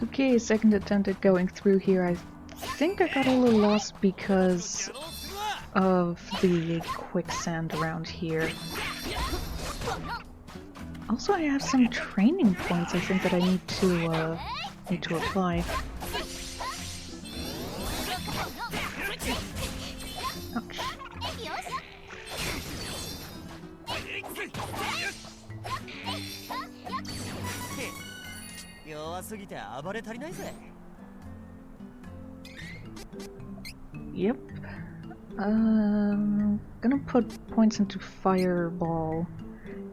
Okay, second attempt at going through here. I think I got a little lost because of the quicksand around here. Also, I have some training points I think that I need to apply. Ouch. Yep. Gonna put points into Fireball,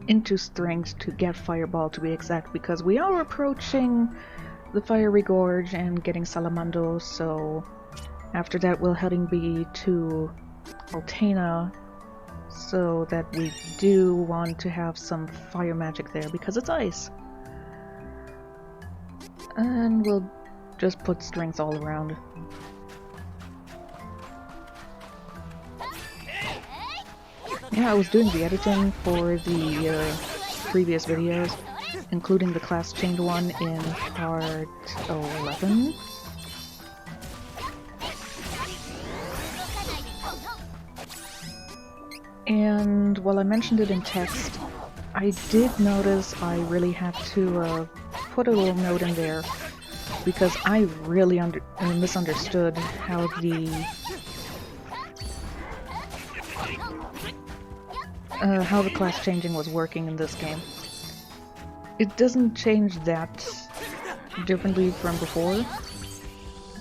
into Strength to get Fireball to be exact, because we are approaching the Fiery Gorge and getting Salamando, so after that we'll heading be to Altena, so that we do want to have some fire magic there because it's ice. And we'll just put strength all around. Yeah, I was doing the editing for the previous videos, including the class change one in part 11. And while I mentioned it in text, I did notice I really had to put a little note in there because I really misunderstood how the class changing was working in this game. It doesn't change that differently from before,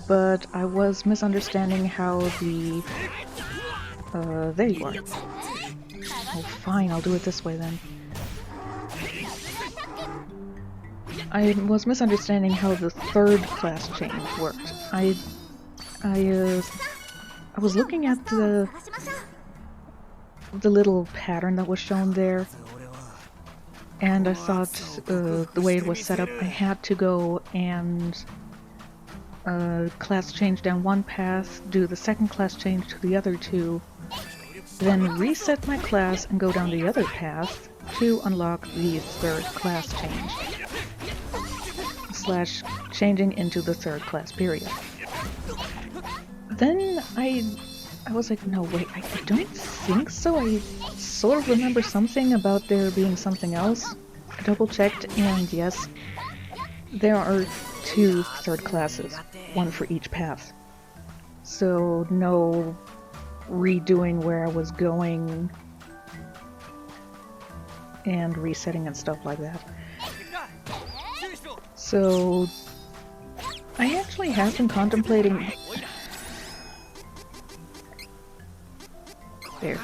but I was misunderstanding how the... there you are. Oh, fine, I'll do it this way then. I was misunderstanding how the third class change worked. I was looking at the little pattern that was shown there, and I thought the way it was set up, I had to go and class change down one path, do the second class change to the other two, then reset my class and go down the other path to unlock the third class change. Slash changing into the third class period. Then I was like, no wait, I don't think so. I sort of remember something about there being something else. I double checked and yes, there are 2 third classes, one for each path. So no redoing where I was going and resetting and stuff like that. So I actually have been contemplating... There.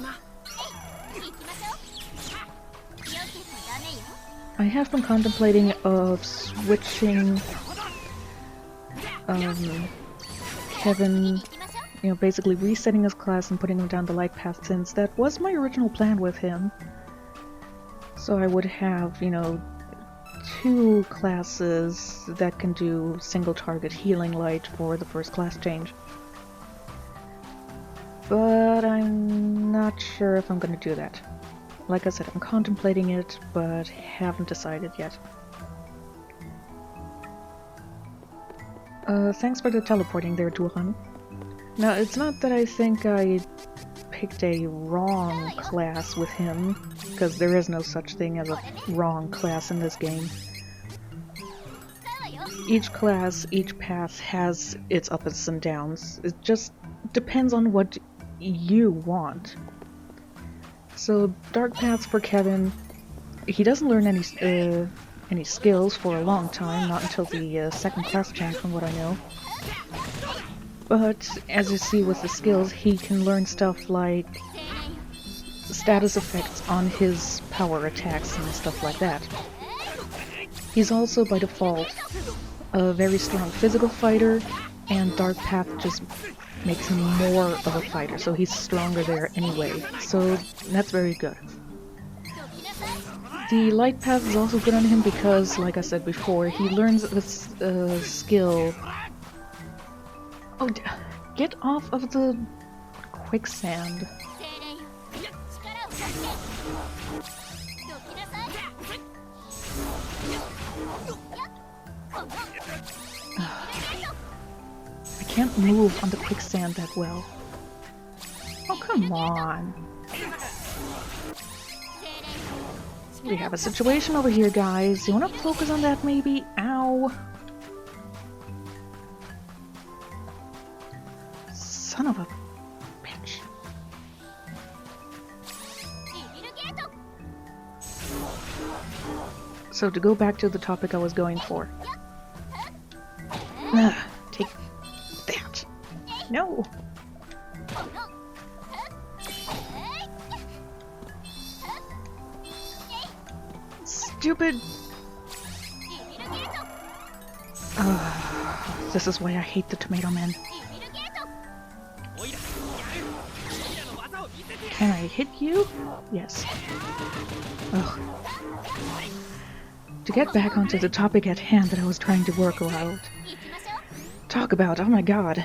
I have been contemplating of switching Kevin, you know, basically resetting his class and putting him down the light path, since that was my original plan with him. So I would have, you know, 2 classes that can do single target healing light for the first class change. But I'm not sure if I'm going to do that. Like I said, I'm contemplating it, but haven't decided yet. Thanks for the teleporting there, Duhan. Now, it's not that I think I picked a wrong class with him, because there is no such thing as a wrong class in this game. Each class, each path has its ups and downs. It just depends on what you want. So, Dark Paths for Kevin, he doesn't learn any skills for a long time, not until the second class change from what I know. But, as you see with the skills, he can learn stuff like status effects on his power attacks and stuff like that. He's also, by default, a very strong physical fighter, and Dark Path just makes him more of a fighter, so he's stronger there anyway, so that's very good. The Light Path is also good on him because, like I said before, he learns a skill... Oh, get off of the quicksand. I can't move on the quicksand that well. Oh, come on. We have a situation over here, guys. You wanna focus on that, maybe? Ow. Son of a bitch. So to go back to the topic I was going for. Take that. No. Stupid. This is why I hate the Tomato Man. Can I hit you? Yes. Ugh. To get back onto the topic at hand that I was trying to work around. Talk about, oh my god.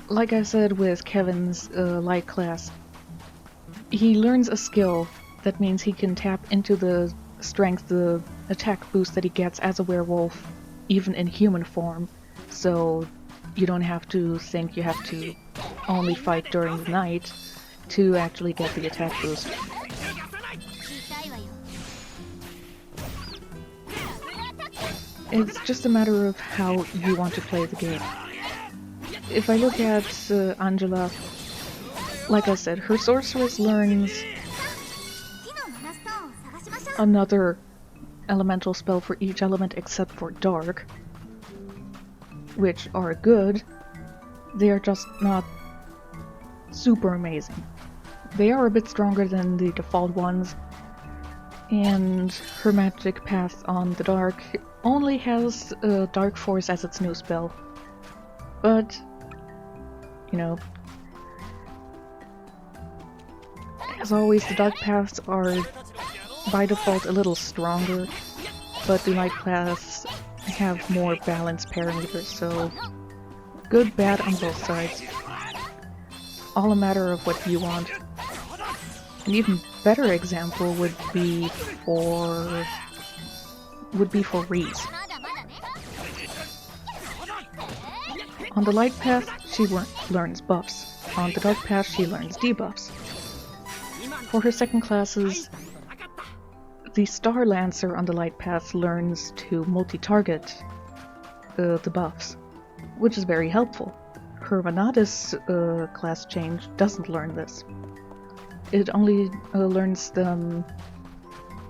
Like I said with Kevin's light class, he learns a skill that means he can tap into the strength, the attack boost that he gets as a werewolf, even in human form. So you don't have to think you have to only fight during the night to actually get the attack boost. It's just a matter of how you want to play the game. If I look at Angela, like I said, her sorceress learns another elemental spell for each element except for dark, which are good. They are just not super amazing. They are a bit stronger than the default ones, and her magic path on the dark only has Dark Force as its new spell. But, you know, as always, the dark paths are by default a little stronger, but the light paths have more balanced parameters, so good, bad on both sides. All a matter of what you want. An even better example would be for Reese. On the light path, she learns buffs. On the dark path, she learns debuffs. For her second classes, the Star Lancer on the light path learns to multi-target the buffs, which is very helpful. Her Vanadis class change doesn't learn this. It only learns them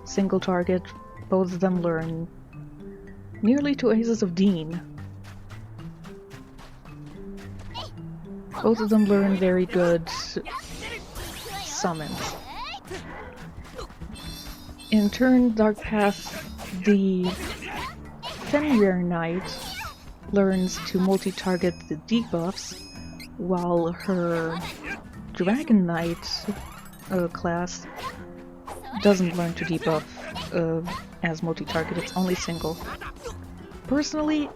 single target. Both of them learn nearly to Aces of Dean. Both of them learn very good summons. In turn, Dark Path, the Fenrir Knight learns to multi-target the debuffs, while her Dragon Knight class doesn't learn to debuff as multi-target, it's only single. Personally,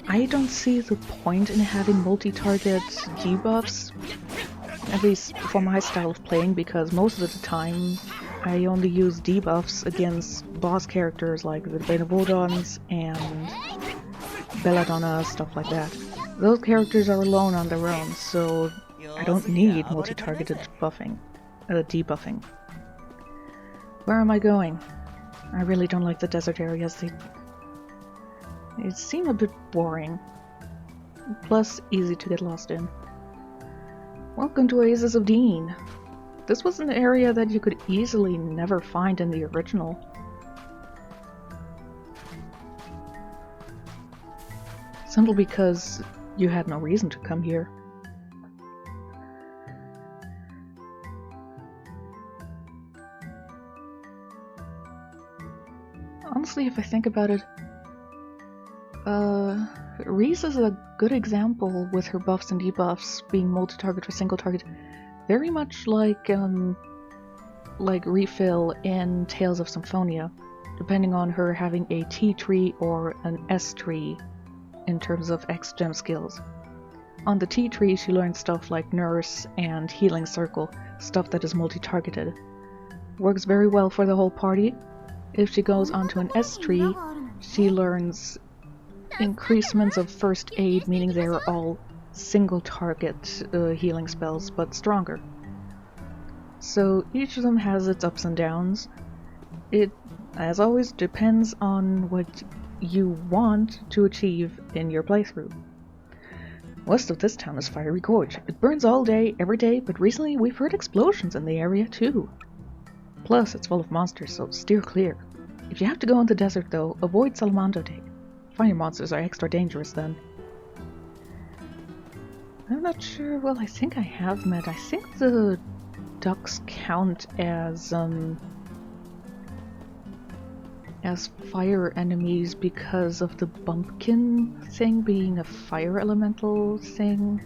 I don't see the point in having multi-target debuffs, at least for my style of playing, because most of the time I only use debuffs against boss characters like the Benevodons and Belladonna, stuff like that. Those characters are alone on their own, so I don't need multi-targeted debuffing. Where am I going? I really don't like the desert areas. They seem a bit boring. Plus, easy to get lost in. Welcome to Aces of Dean. This was an area that you could easily never find in the original. Simply because you had no reason to come here. Honestly, if I think about it, Reese is a good example with her buffs and debuffs being multi-target or single-target, very much like Refill in Tales of Symphonia, depending on her having a T tree or an S tree in terms of X-Gem skills. On the T tree, she learns stuff like Nurse and Healing Circle, stuff that is multi-targeted. Works very well for the whole party. If she goes onto an S tree, she learns increasements of first aid, meaning they are all single target healing spells, but stronger. So each of them has its ups and downs. It, as always, depends on what you want to achieve in your playthrough. West of this town is Fiery Gorge. It burns all day, every day, but recently we've heard explosions in the area too. Plus, it's full of monsters, so steer clear. If you have to go in the desert though, avoid Salamando Day. Fire monsters are extra dangerous then. I'm not sure, well I think I have met, I think the ducks count as fire enemies because of the bumpkin thing being a fire elemental thing.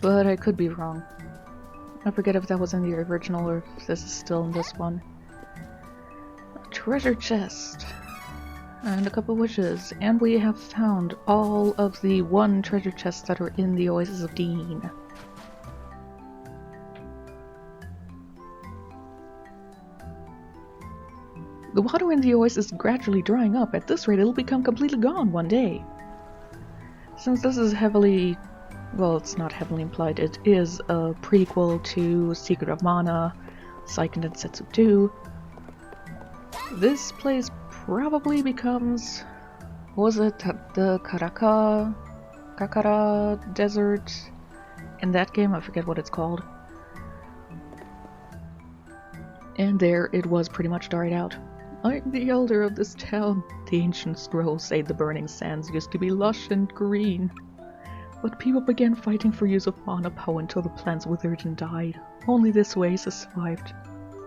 But I could be wrong. I forget if that was in the original or if this is still in this one. A treasure chest. And a couple wishes. And we have found all of the one treasure chests that are in the Oasis of Dean. The water in the oasis is gradually drying up. At this rate, it'll become completely gone one day. Since this is heavily... well, it's not heavily implied. It is a prequel to Secret of Mana, Seiken Densetsu 2. This place probably becomes... was it the Kakara Desert in that game? I forget what it's called. And there it was pretty much dried out. I'm the elder of this town. The ancient scrolls say the burning sands used to be lush and green. But people began fighting for use of mana power until the plants withered and died. Only this oasis survived.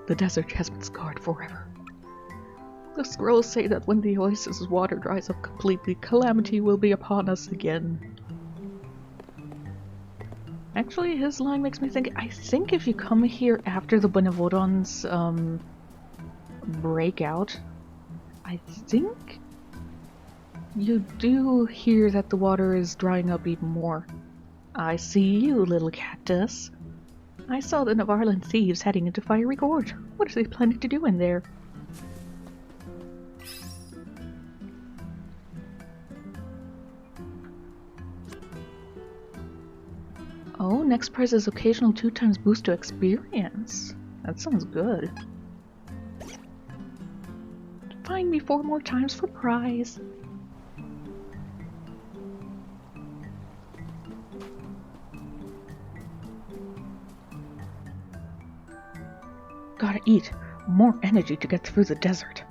The desert has been scarred forever. The scrolls say that when the oasis's water dries up completely, calamity will be upon us again. Actually, his line makes me think, I think if you come here after the Benevolons, break out, I think you do hear that the water is drying up even more. I see you, little cactus. I saw the Navarlan thieves heading into Fiery Gorge. What are they planning to do in there? Oh, next prize is occasional 2x boost to experience. That sounds good. Find me 4 more times for prize. Gotta eat. More energy to get through the desert.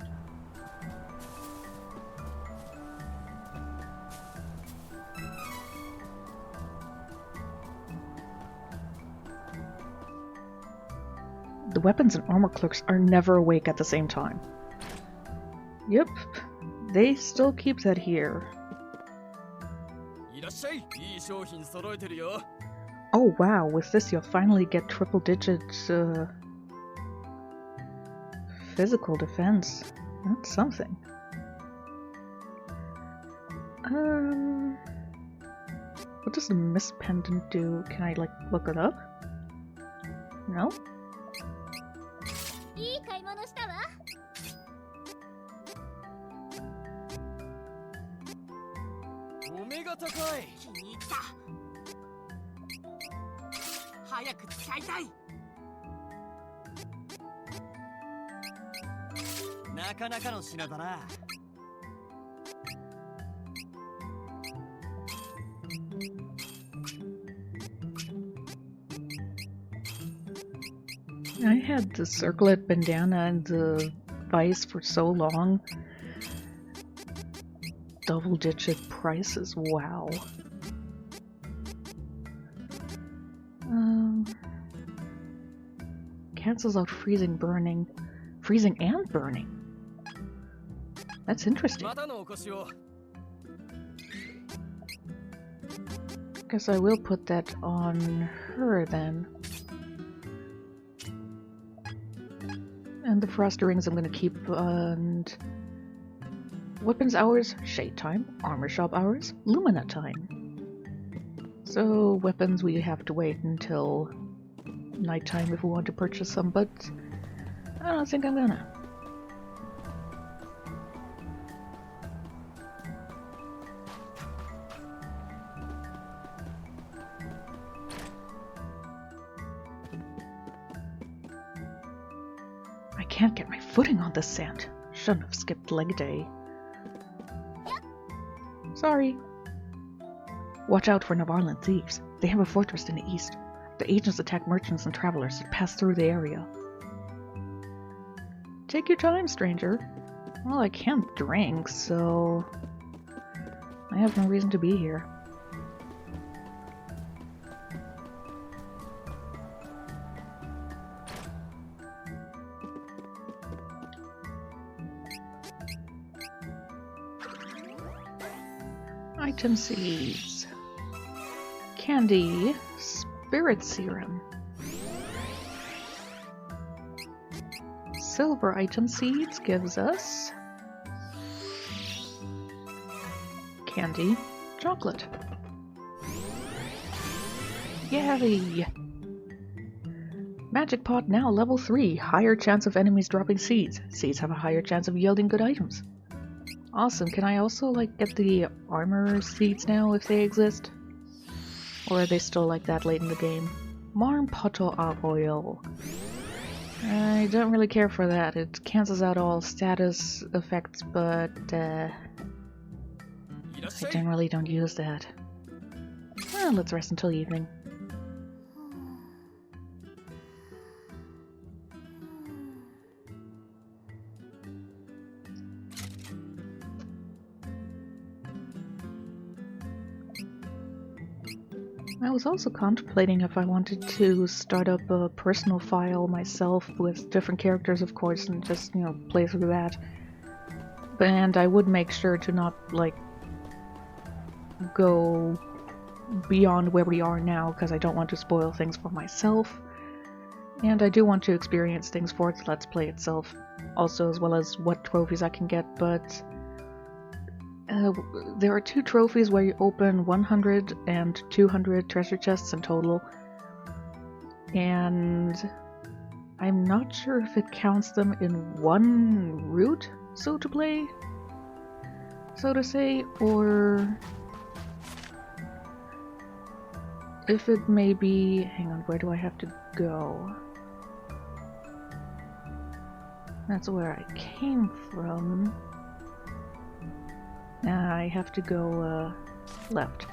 The weapons and armor clerks are never awake at the same time. Yep, they still keep that here. Oh wow, with this you'll finally get triple digit physical defense. That's something. What does the Mist Pendant do? Can I like look it up? No? I had the circlet bandana and the vice for so long. Double-digit prices, wow. Cancels out freezing and burning. That's interesting. Guess I will put that on her then. And the frost rings I'm gonna keep, and weapons hours, shade time, armor shop hours, Lumina time. So weapons we have to wait until nighttime if we want to purchase them, but I don't think I'm gonna. can't get my footing on this sand. Shouldn't have skipped leg day. Sorry. Watch out for Navarlan thieves. They have a fortress in the east. The agents attack merchants and travelers that pass through the area. Take your time, stranger. Well, I can't drink, so I have no reason to be here. Item seeds. Candy. Spirit serum. Silver item seeds gives us candy, chocolate. Yay! Magic pot now level 3. Higher chance of enemies dropping seeds. Seeds have a higher chance of yielding good items. Awesome. Can I also like get the armor seeds now if they exist? Or are they still like that late in the game? Marm Poto oil. I don't really care for that. It cancels out all status effects, but I generally don't use that. Well, let's rest until evening. I was also contemplating if I wanted to start up a personal file myself with different characters, of course, and just, you know, play through that. And I would make sure to not, like, go beyond where we are now, because I don't want to spoil things for myself. And I do want to experience things for the Let's Play itself, also, as well as what trophies I can get, but there are 2 trophies where you open 100 and 200 treasure chests in total, and I'm not sure if it counts them in one route, so to say, or if it may be... Hang on, where do I have to go? That's where I came from. I have to go left.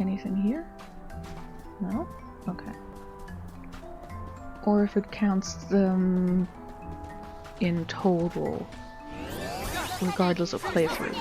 Anything here? No? Okay. Or if it counts them in total, regardless of playthrough.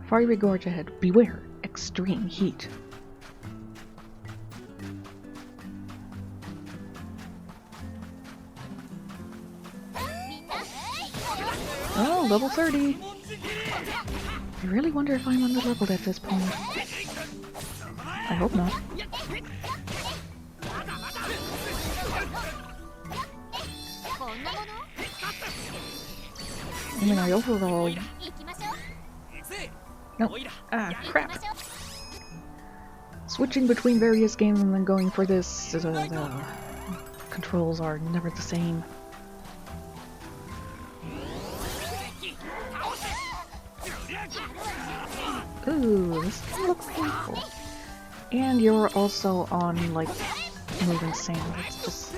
Fiery gorge ahead. Beware. Extreme heat. Oh, level 30. I really wonder if I'm underleveled at this point. I hope not. I mean, I overall... No. Ah, crap. Switching between various games and then going for this, controls are never the same. Ooh, this looks painful. And you're also on, like, moving sand. It's just...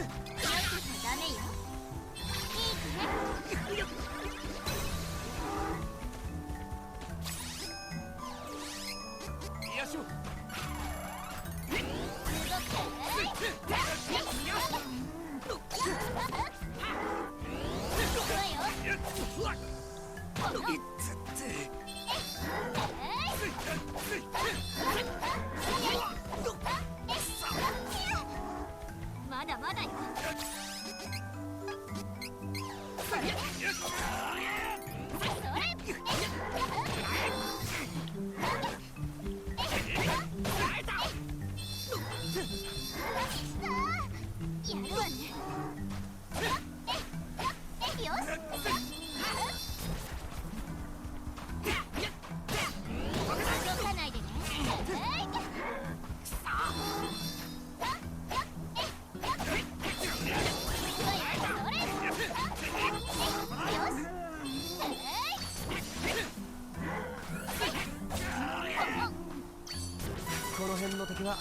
敵は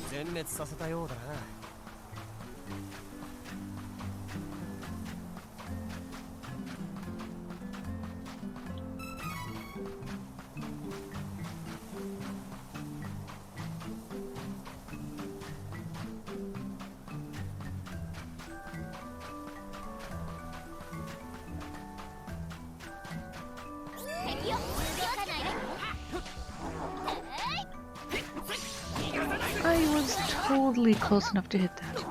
全滅させたようだな。I was totally close enough to hit that.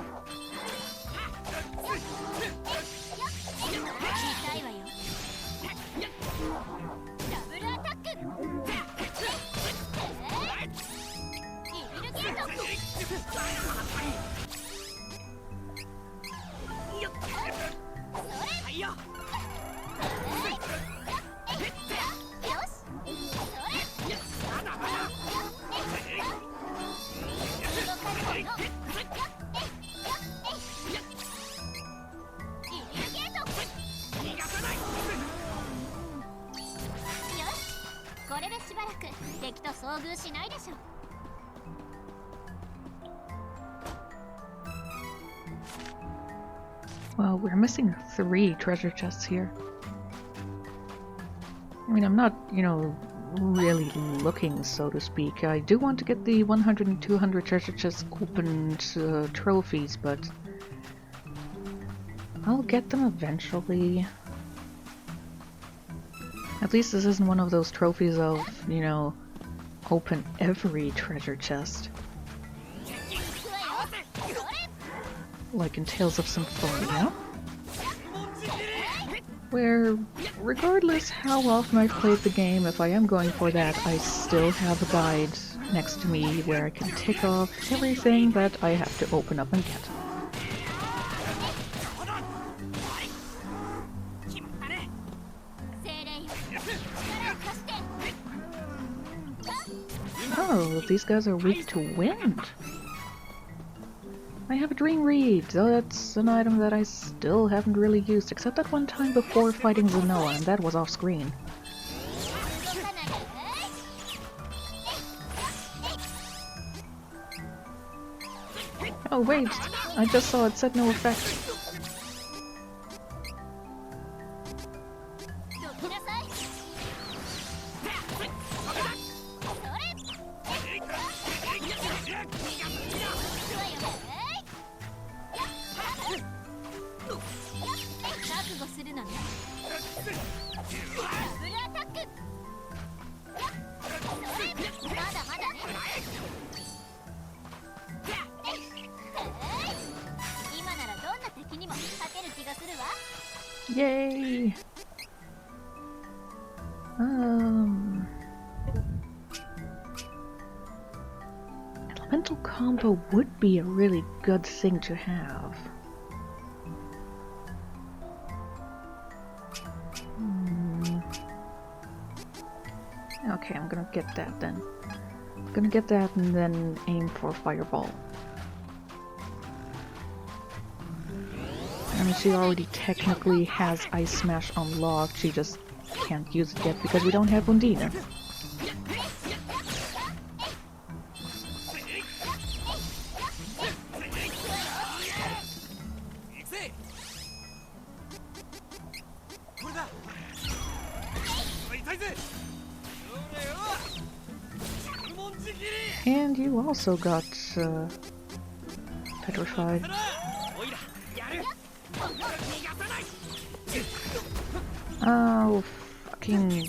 Well, we're missing 3 treasure chests here. I mean, I'm not, really looking, so to speak. I do want to get the 100 and 200 treasure chests opened trophies, but I'll get them eventually. At least this isn't one of those trophies of, open every treasure chest. Like in Tales of Symphonia, where regardless how often I've played the game, if I am going for that, I still have a guide next to me where I can tick off everything that I have to open up and get. Oh, these guys are weak to wind. I have a dream read. So that's an item that I still haven't really used, except that one time before fighting Zenoa, and that was off screen. Oh wait, I just saw it said no effect. Yay! Elemental combo would be a really good thing to have. Okay, I'm gonna get that then. I'm gonna get that and then aim for Fireball. I mean, she already technically has Ice Smash unlocked, she just can't use it yet because we don't have Undina. And you also got petrified. Oh, fucking...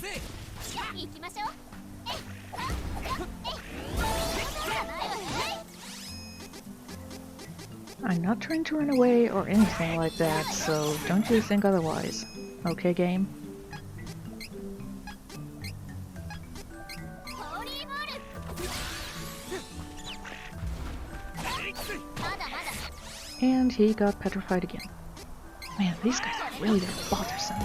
I'm not trying to run away or anything like that, so don't you think otherwise. Okay, game? And he got petrified again. Man, these guys are really bothersome.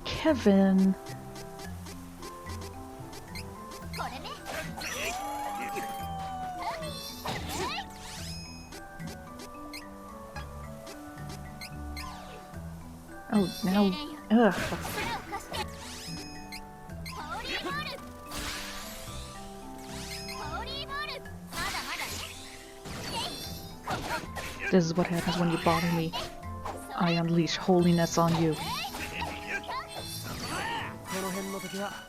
Kevin. Oh, now... Ugh. This is what happens when you bother me. I unleash holiness on you.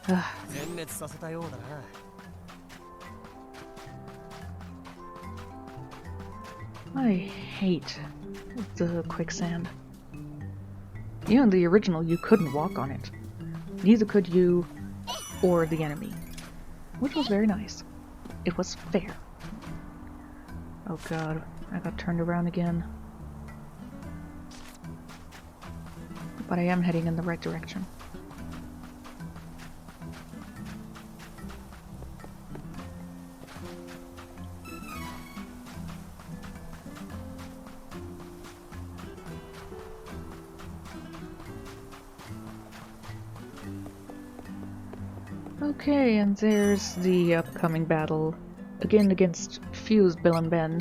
Ugh. I hate the quicksand. In the original, you couldn't walk on it. Neither could you or the enemy. Which was very nice. It was fair. Oh god, I got turned around again. But I am heading in the right direction. Okay, and there's the upcoming battle, again against Fused Bill and Ben.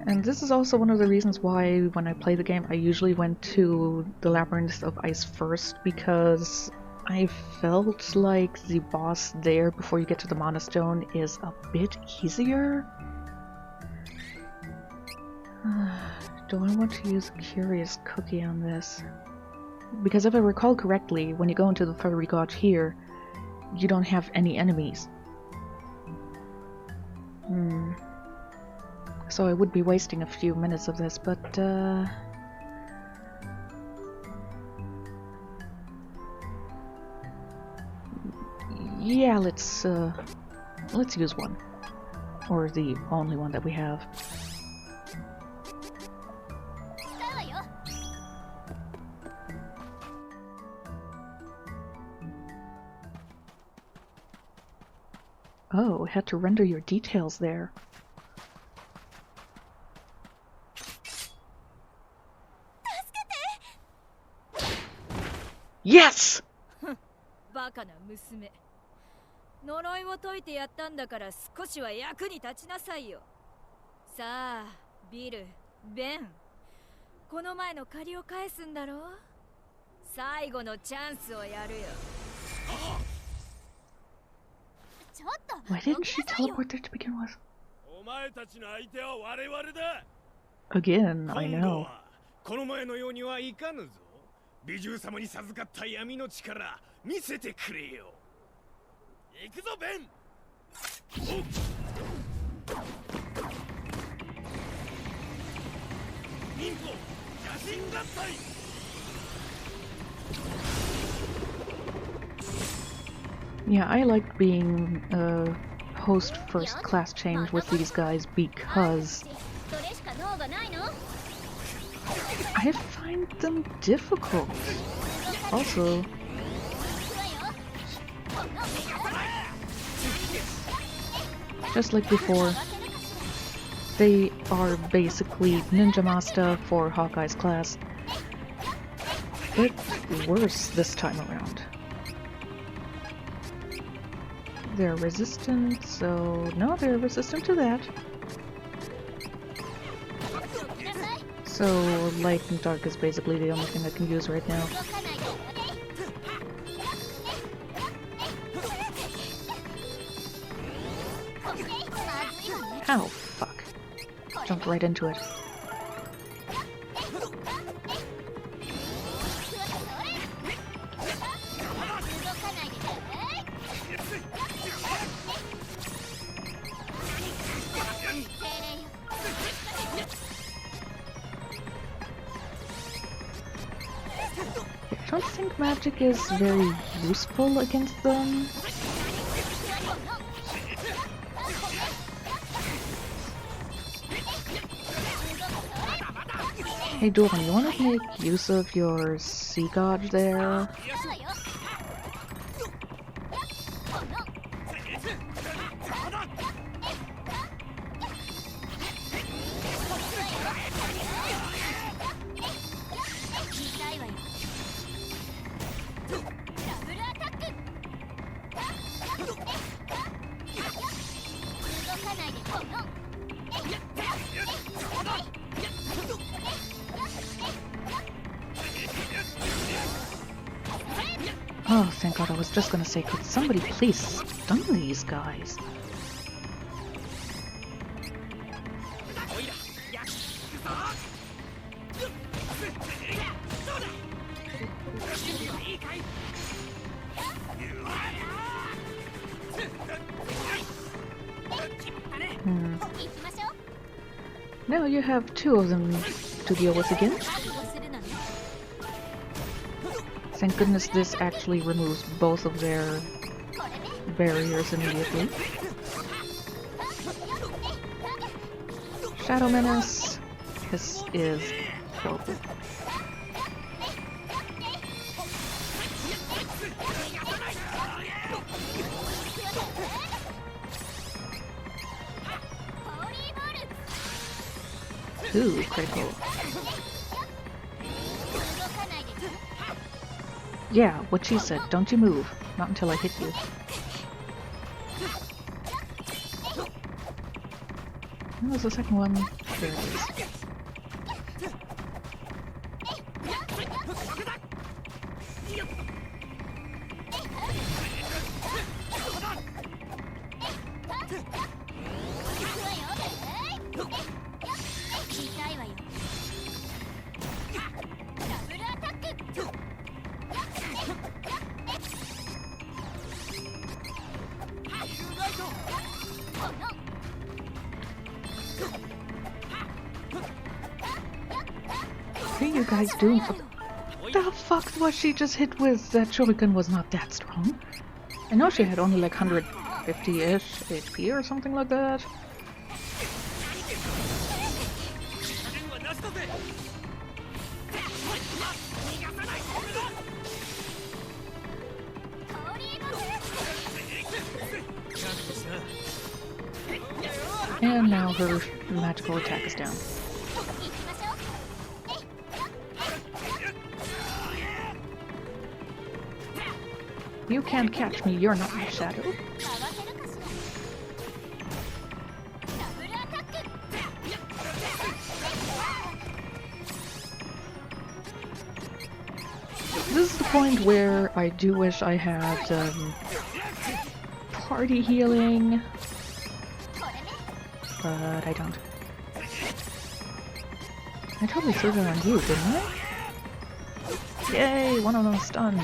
And this is also one of the reasons why, when I play the game, I usually went to the Labyrinth of Ice first, because I felt like the boss there, before you get to the Mana Stone, is a bit easier. Do I want to use a Curious Cookie on this? Because if I recall correctly, when you go into the Fiery Gorge here, you don't have any enemies. So I would be wasting a few minutes of this, but yeah, let's use one. Or the only one that we have. Oh, had to render your details there. Yes! バカな娘。呪いを解いてやったんだから少しは役に立ちなさいよ。さあ、ビル、ベン。この前の借りを返すんだろう？最後のチャンスをやるよ。Why didn't she teleport there to begin with? Again, I know. この前のようにはいかぬぞ。美獣様に授かった闇の力見せてくれよ。行くぞベン。ミンコ、写真合体。Yeah, I like being a host first class change with these guys because I find them difficult. Also, just like before, they are basically Ninja Master for Hawkeye's class, but worse this time around. They're resistant, so no, they're resistant to that. So light and dark is basically the only thing I can use right now. Ow, fuck. Jumped right into it. I don't think magic is very useful against them. Hey Doran, you wanna make use of your sea god there? Oh, thank God, I was just gonna say, could somebody please stun these guys? Now you have two of them to deal with again. Thank goodness this actually removes both of their barriers immediately. Shadow Menace. This is horrible. Ooh, critical. Yeah, what she said. Don't you move. Not until I hit you. What was the second one? There it is. What are you guys doing? The fuck was she just hit with? That shuriken was not that strong. I know she had only like 150-ish HP or something like that. And now her magical attack is down. You can't catch me, you're not my shadow. This is the point where I do wish I had party healing, but I don't. I totally threw that on you, didn't I? Yay, one of them stunned.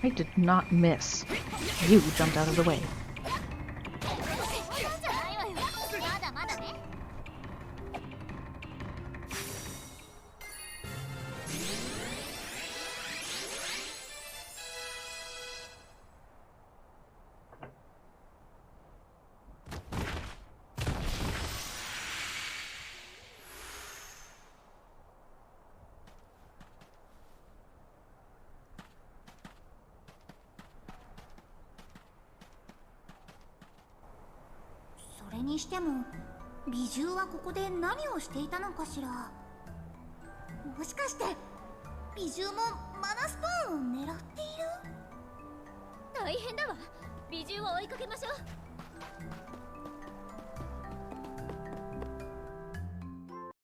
I did not miss. You jumped out of the way.それにしても美獣はここで何をしていたのかしら。もしかして美獣もマナストーンを狙っている？大変だわ。美獣を追いかけましょう。